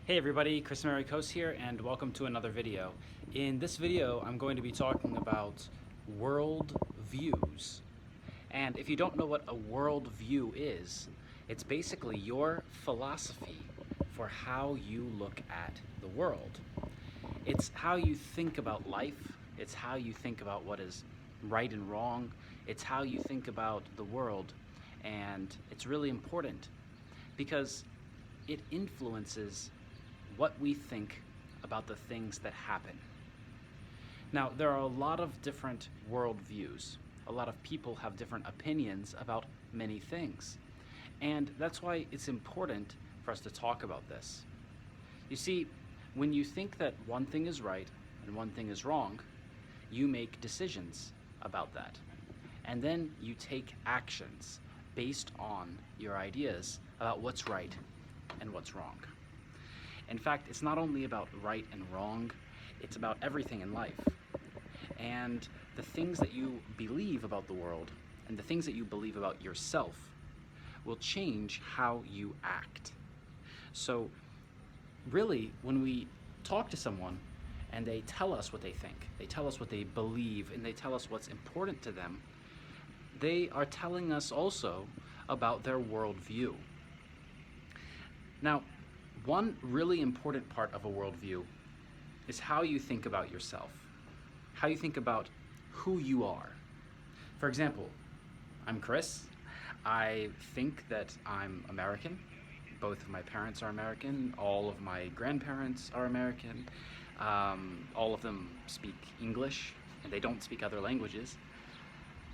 Hey everybody, Kris and Amerikos here, and welcome to another video. In this video, I'm going to be talking about worldviews. And if you don't know what a worldview is, it's basically your philosophy for how you look at the world. It's how you think about life, it's how you think about what is right and wrong, it's how you think about the world, and it's really important because it influences what we think about the things that happen. Now, there are a lot of different worldviews. A lot of people have different opinions about many things. And that's why it's important for us to talk about this. You see, when you think that one thing is right and one thing is wrong, you make decisions about that. And then you take actions based on your ideas about what's right and what's wrong. In fact, it's not only about right and wrong, it's about everything in life. And the things that you believe about the world and the things that you believe about yourself will change how you act. So really, when we talk to someone and they tell us what they think, they tell us what they believe, and they tell us what's important to them, they are telling us also about their worldview. Now, one really important part of a worldview is how you think about yourself, how you think about who you are. For example, I'm Kris. I think that I'm American. Both of my parents are American. All of my grandparents are American. All of them speak English, and they don't speak other languages.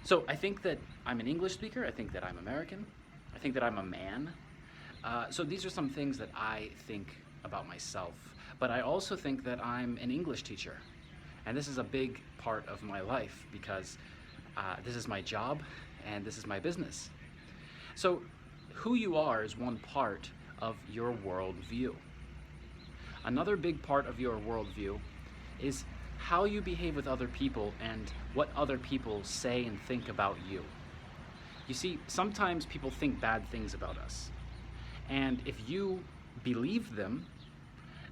So I think that I'm an English speaker. I think that I'm American. I think that I'm a man. So these are some things that I think about myself, but I also think that I'm an English teacher, and this is a big part of my life because this is my job and this is my business. So who you are is one part of your worldview. Another big part of your worldview is how you behave with other people and what other people say and think about you. You see, sometimes people think bad things about us. And if you believe them,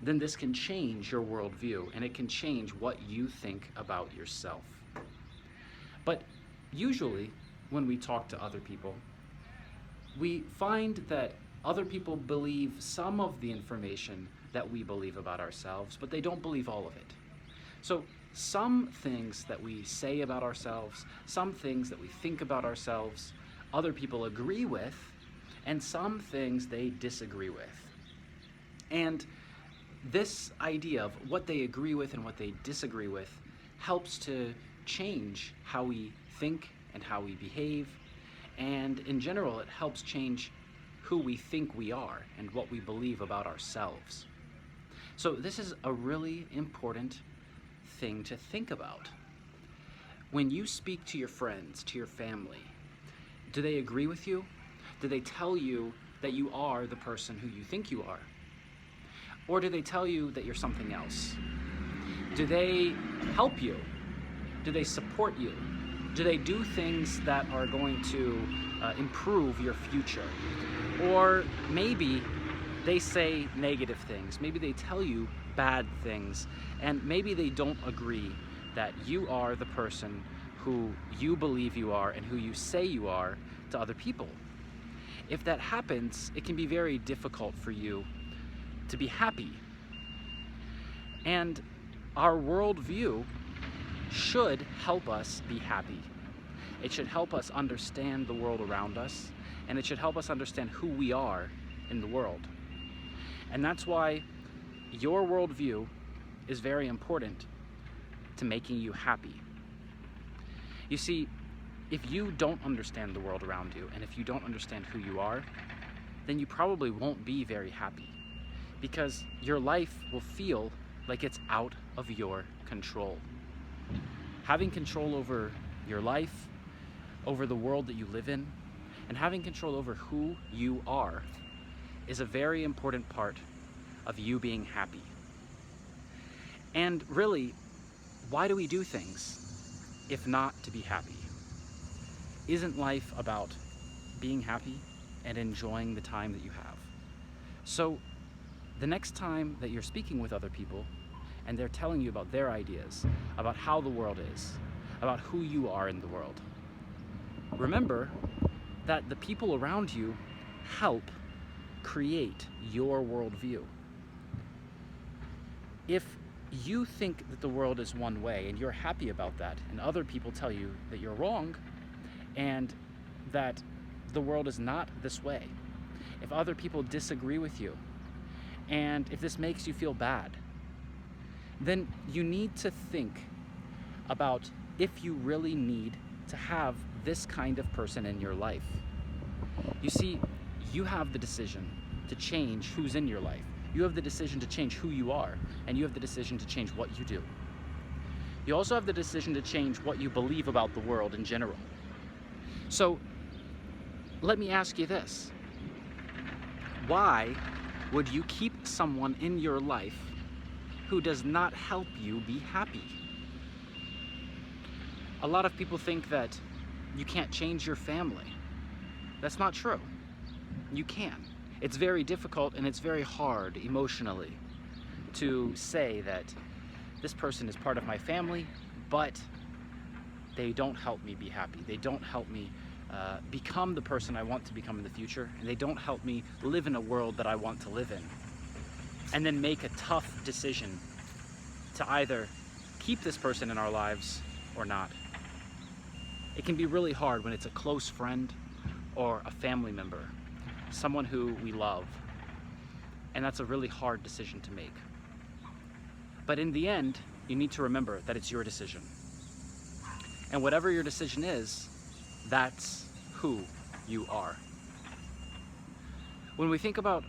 then this can change your worldview and it can change what you think about yourself. But usually, when we talk to other people, we find that other people believe some of the information that we believe about ourselves, but they don't believe all of it. So some things that we say about ourselves, some things that we think about ourselves, other people agree with, and some things they disagree with. And this idea of what they agree with and what they disagree with helps to change how we think and how we behave, and in general it helps change who we think we are and what we believe about ourselves. So this is a really important thing to think about. When you speak to your friends, to your family, do they agree with you? Do they tell you that you are the person who you think you are? Or do they tell you that you're something else? Do they help you? Do they support you? Do they do things that are going to improve your future? Or maybe they say negative things. Maybe they tell you bad things. And maybe they don't agree that you are the person who you believe you are and who you say you are to other people. If that happens, it can be very difficult for you to be happy. And our worldview should help us be happy. It should help us understand the world around us, and it should help us understand who we are in the world. And that's why your worldview is very important to making you happy. You see, if you don't understand the world around you, and if you don't understand who you are, then you probably won't be very happy, because your life will feel like it's out of your control. Having control over your life, over the world that you live in, and having control over who you are is a very important part of you being happy. And really, why do we do things if not to be happy? Isn't life about being happy and enjoying the time that you have? So the next time that you're speaking with other people and they're telling you about their ideas, about how the world is, about who you are in the world, remember that the people around you help create your worldview. If you think that the world is one way and you're happy about that, and other people tell you that you're wrong and that the world is not this way, if other people disagree with you, and if this makes you feel bad, then you need to think about if you really need to have this kind of person in your life. You see, you have the decision to change who's in your life. You have the decision to change who you are, and you have the decision to change what you do. You also have the decision to change what you believe about the world in general. So, let me ask you this. Why would you keep someone in your life who does not help you be happy? A lot of people think that you can't change your family. That's not true. You can. It's very difficult and it's very hard emotionally to say that this person is part of my family, but they don't help me be happy. They don't help me become the person I want to become in the future, and they don't help me live in a world that I want to live in. And then make a tough decision to either keep this person in our lives or not. It can be really hard when it's a close friend or a family member, someone who we love, and that's a really hard decision to make. But in the end, you need to remember that it's your decision. And whatever your decision is, that's who you are. When we think about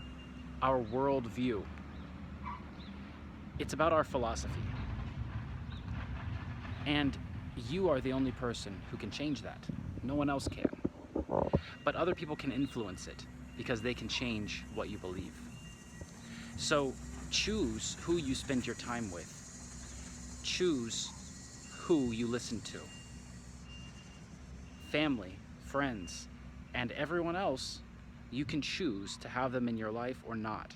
our worldview, it's about our philosophy. And you are the only person who can change that. No one else can. But other people can influence it because they can change what you believe. So choose who you spend your time with. Choose who you listen to. Family, friends, and everyone else, you can choose to have them in your life or not.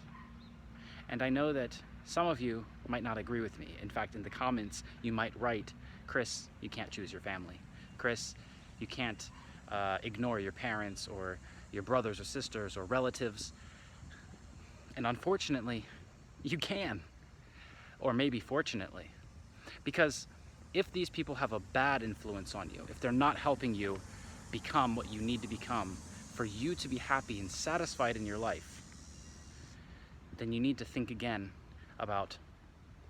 And I know that some of you might not agree with me. In fact, in the comments, you might write, "Kris, you can't choose your family. Kris, you can't ignore your parents or your brothers or sisters or relatives." And unfortunately, you can. Or maybe fortunately. Because if these people have a bad influence on you, if they're not helping you become what you need to become for you to be happy and satisfied in your life, then you need to think again about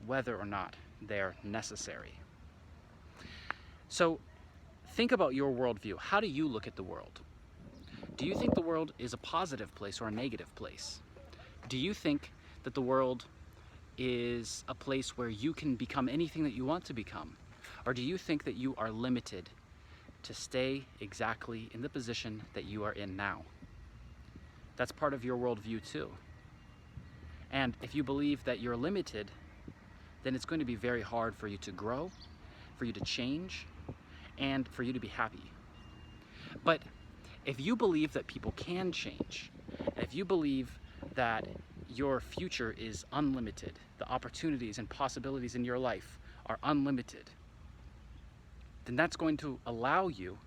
whether or not they're necessary. So think about your worldview. How do you look at the world? Do you think the world is a positive place or a negative place? Do you think that the world is a place where you can become anything that you want to become? Or do you think that you are limited to stay exactly in the position that you are in now? That's part of your worldview too. And if you believe that you're limited, then it's going to be very hard for you to grow, for you to change, and for you to be happy. But if you believe that people can change, if you believe that your future is unlimited, the opportunities and possibilities in your life are unlimited, then that's going to allow you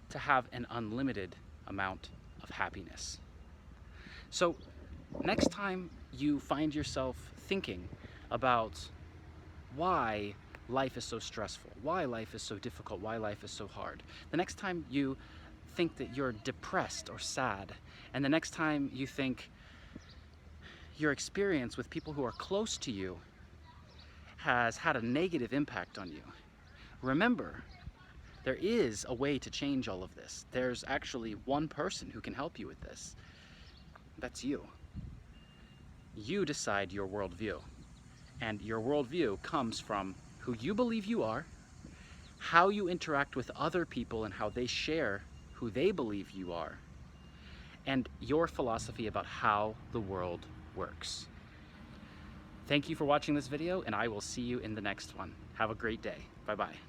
to have an unlimited amount of happiness. So next time you find yourself thinking about why life is so stressful, why life is so difficult, why life is so hard, the next time you think that you're depressed or sad, and the next time you think your experience with people who are close to you has had a negative impact on you, remember, there is a way to change all of this. There's actually one person who can help you with this. That's you. You decide your worldview. And your worldview comes from who you believe you are, how you interact with other people and how they share who they believe you are, and your philosophy about how the world works. Thank you for watching this video, and I will see you in the next one. Have a great day. Bye-bye.